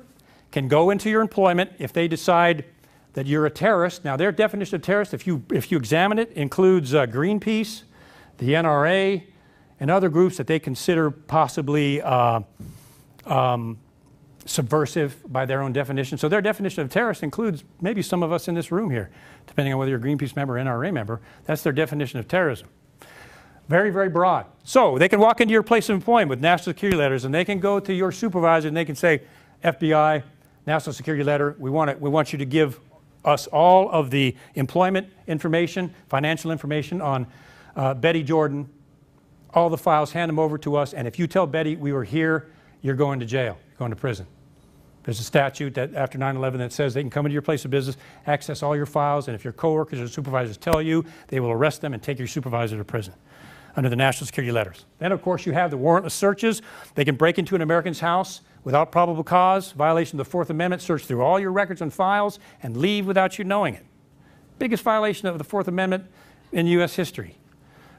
A: can go into your employment if they decide that you're a terrorist. Now, their definition of terrorist, if you examine it, includes Greenpeace, the NRA, and other groups that they consider possibly subversive by their own definition. So their definition of terrorist includes maybe some of us in this room here, depending on whether you're a Greenpeace member or NRA member. That's their definition of terrorism. Very, very broad. So they can walk into your place of employment with national security letters, and they can go to your supervisor and they can say, FBI, national security letter, we want you to give us all of the employment information, financial information on Betty Jordan, all the files, hand them over to us, and if you tell Betty we were here, you're going to jail, you're going to prison. There's a statute that after 9/11 that says they can come into your place of business, access all your files, and if your coworkers or supervisors tell you, they will arrest them and take your supervisor to prison under the national security letters. Then, of course, you have the warrantless searches. They can break into an American's house without probable cause, violation of the Fourth Amendment, search through all your records and files, and leave without you knowing it. Biggest violation of the Fourth Amendment in U.S. history.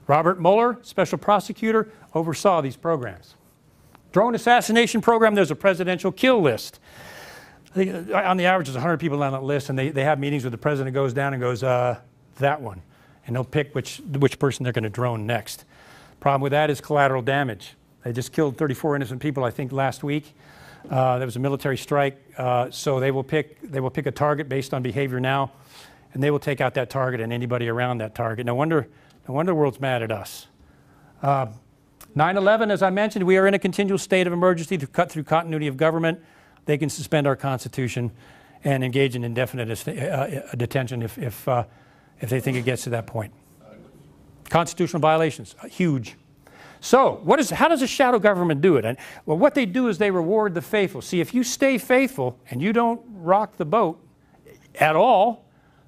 A: Robert Mueller, special prosecutor, oversaw these programs. Drone assassination program, there's a presidential kill list. I think on the average, there's 100 people on that list, and they have meetings with the president, goes down and goes, that one. And they'll pick which person they're going to drone next. Problem with that is collateral damage. They just killed 34 innocent people, I think, last week. There was a military strike, so they will pick a target based on behavior now, and they will take out that target and anybody around that target. No wonder the world's mad at us. 9/11, as I mentioned, we are in a continual state of emergency to cut through continuity of government. They can suspend our Constitution and engage in indefinite detention if they think it gets to that point. Constitutional violations, huge. So how does a shadow government do it? And, well, what they do is they reward the faithful. See, if you stay faithful and you don't rock the boat at all,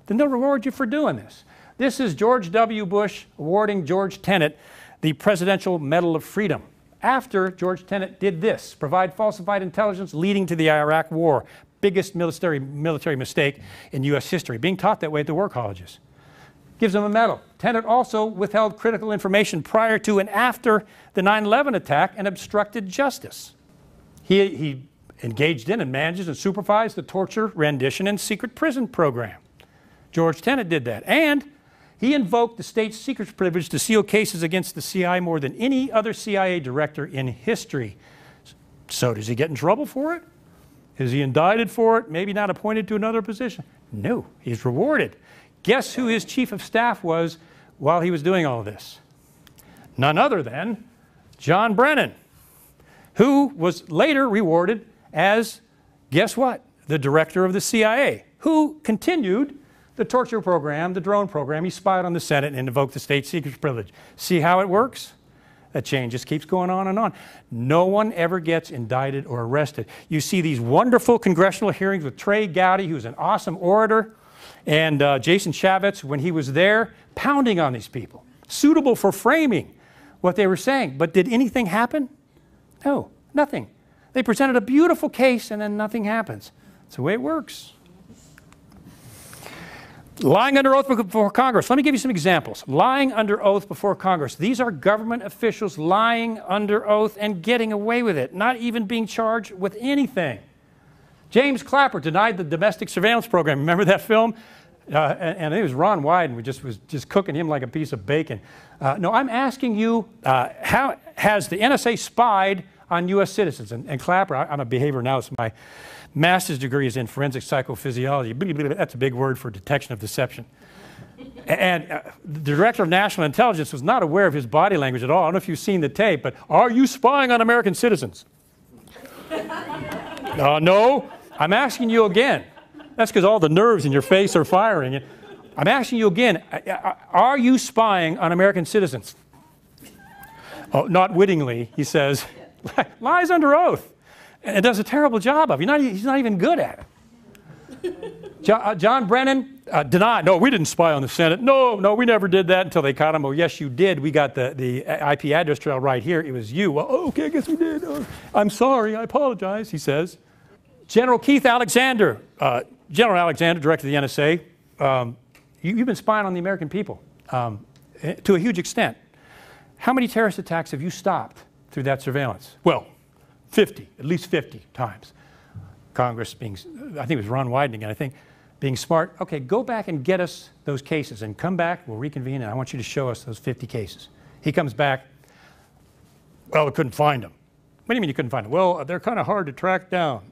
A: then they'll reward you for doing this. This is George W. Bush awarding George Tenet the Presidential Medal of Freedom after George Tenet did this, provide falsified intelligence leading to the Iraq War. Biggest military mistake in U.S. history, being taught that way at the war colleges. Gives him a medal. Tenet also withheld critical information prior to and after the 9/11 attack and obstructed justice. He engaged in and manages and supervised the torture, rendition, and secret prison program. George Tenet did that. And he invoked the state secrets privilege to seal cases against the CIA more than any other CIA director in history. So does he get in trouble for it? Is he indicted for it? Maybe not appointed to another position? No, he's rewarded. Guess who his chief of staff was while he was doing all of this? None other than John Brennan, who was later rewarded as, guess what? The director of the CIA, who continued the torture program, the drone program. He spied on the Senate and invoked the state secrets privilege. See how it works? That chain just keeps going on and on. No one ever gets indicted or arrested. You see these wonderful congressional hearings with Trey Gowdy, who's an awesome orator, and Jason Chaffetz, when he was there, pounding on these people, suitable for framing what they were saying. But did anything happen? No, nothing. They presented a beautiful case and then nothing happens. That's the way it works. Lying under oath before Congress. Let me give you some examples. Lying under oath before Congress. These are government officials lying under oath and getting away with it, not even being charged with anything. James Clapper denied the domestic surveillance program. Remember that film? And it was Ron Wyden was just cooking him like a piece of bacon. No, I'm asking you, how has the NSA spied on U.S. citizens? And Clapper, I'm a behavioral analyst. My master's degree is in forensic psychophysiology. That's a big word for detection of deception. And the director of national intelligence was not aware of his body language at all. I don't know if you've seen the tape, but are you spying on American citizens? No, I'm asking you again. That's because all the nerves in your face are firing. I'm asking you again, are you spying on American citizens? Oh, not wittingly, he says. Lies under oath. and does a terrible job of it. He's not even good at it. John Brennan denied, no, we didn't spy on the Senate. No, we never did that until they caught him. Oh, yes, you did. We got the IP address trail right here. It was you. Well, okay, I guess we did. I'm sorry. I apologize, he says. General Keith Alexander, General Alexander, director of the NSA, you've been spying on the American people to a huge extent. How many terrorist attacks have you stopped through that surveillance? Well, 50, at least 50 times. Congress being, I think it was Ron Wyden again, I think, being smart. Okay, go back and get us those cases and come back, we'll reconvene, and I want you to show us those 50 cases. He comes back, well, we couldn't find them. What do you mean you couldn't find them? Well, they're kind of hard to track down.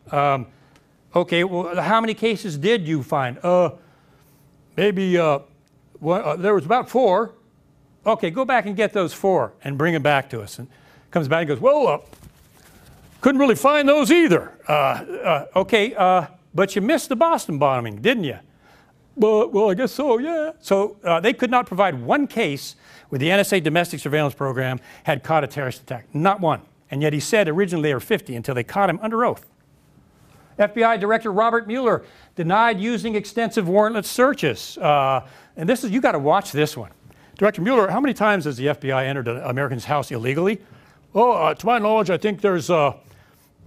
A: Okay, well, how many cases did you find? Maybe there was about 4. Okay, go back and get those 4 and bring them back to us. And comes back and goes, well, couldn't really find those either. Okay, but you missed the Boston bombing, didn't you? Well, I guess so, yeah. So they could not provide one case where the NSA domestic surveillance program had caught a terrorist attack. Not one. And yet he said originally there were 50 until they caught him under oath. FBI Director Robert Mueller denied using extensive warrantless searches. And this is, you got to watch this one. Director Mueller, how many times has the FBI entered an American's house illegally? Oh, to my knowledge, I think there's, I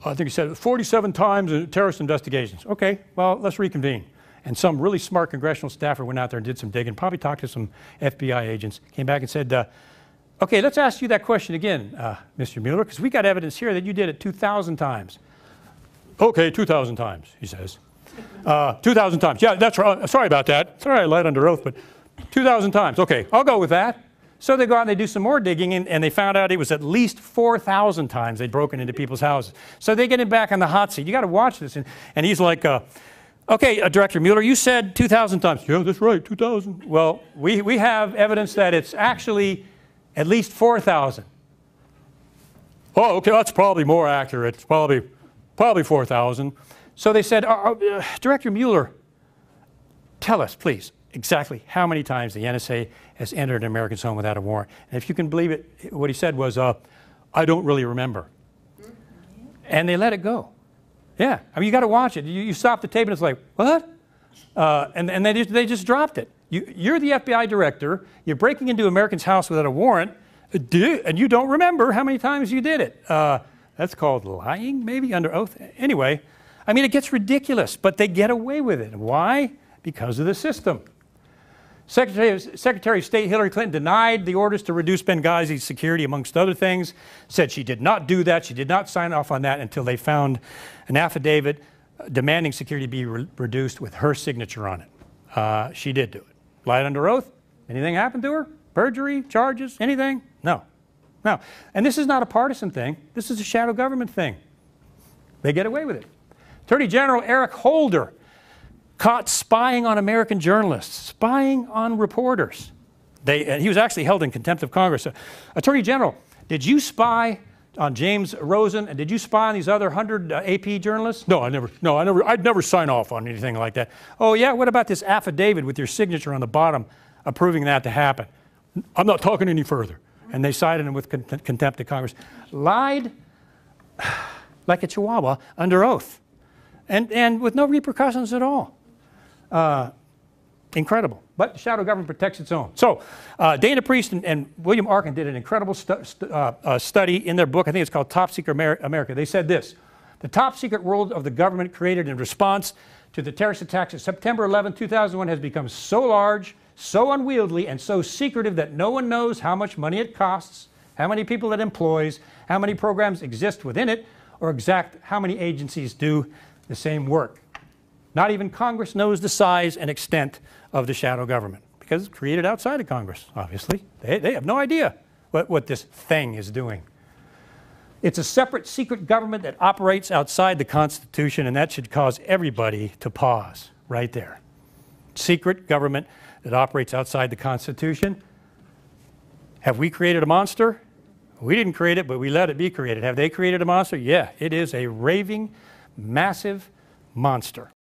A: think he said 47 times in terrorist investigations. Okay, well, let's reconvene. And some really smart congressional staffer went out there and did some digging, probably talked to some FBI agents, came back and said, okay, let's ask you that question again, Mr. Mueller, because we got evidence here that you did it 2,000 times. Okay, 2,000 times, he says. 2,000 times. Yeah, that's right. Sorry about that. Sorry I lied under oath, but 2,000 times. Okay, I'll go with that. So they go out and they do some more digging, and they found out it was at least 4,000 times they'd broken into people's houses. So they get him back on the hot seat. You got to watch this. And he's like, okay, Director Mueller, you said 2,000 times. Yeah, that's right, 2,000. Well, we have evidence that it's actually at least 4,000. Oh, okay, that's probably more accurate. It's probably 4,000. So they said, Director Mueller, tell us, please, exactly how many times the NSA has entered an American's home without a warrant. And if you can believe it, what he said was, I don't really remember. And they let it go. Yeah, I mean, you got to watch it. You stop the tape and it's like, what? And they just dropped it. You're the FBI director. You're breaking into American's house without a warrant, and you don't remember how many times you did it. That's called lying, maybe, under oath. Anyway, I mean, it gets ridiculous, but they get away with it. Why? Because of the system. Secretary of State Hillary Clinton denied the orders to reduce Benghazi's security, amongst other things, said she did not do that. She did not sign off on that until they found an affidavit demanding security be reduced with her signature on it. She did do it. Lied under oath. Anything happened to her? Perjury, charges, anything? No. No. And this is not a partisan thing. This is a shadow government thing. They get away with it. Attorney General Eric Holder caught spying on American journalists, spying on reporters. He was actually held in contempt of Congress. Attorney General, did you spy on James Rosen, and did you spy on these other 100 AP journalists? No, I'd never sign off on anything like that. Oh yeah, what about this affidavit with your signature on the bottom approving that to happen? I'm not talking any further. And they cited him with contempt of Congress. Lied like a chihuahua under oath, and with no repercussions at all. Incredible. But the shadow government protects its own. So Dana Priest and William Arkin did an incredible study in their book. I think it's called Top Secret America. They said this: the top secret world of the government created in response to the terrorist attacks of September 11, 2001 has become so large, so unwieldy, and so secretive that no one knows how much money it costs, how many people it employs, how many programs exist within it, or exact how many agencies do the same work. Not even Congress knows the size and extent of the shadow government, because it's created outside of Congress, obviously. They have no idea what this thing is doing. It's a separate secret government that operates outside the Constitution, and that should cause everybody to pause right there. Secret government that operates outside the Constitution. Have we created a monster? We didn't create it, but we let it be created. Have they created a monster? Yeah, it is a raving, massive monster.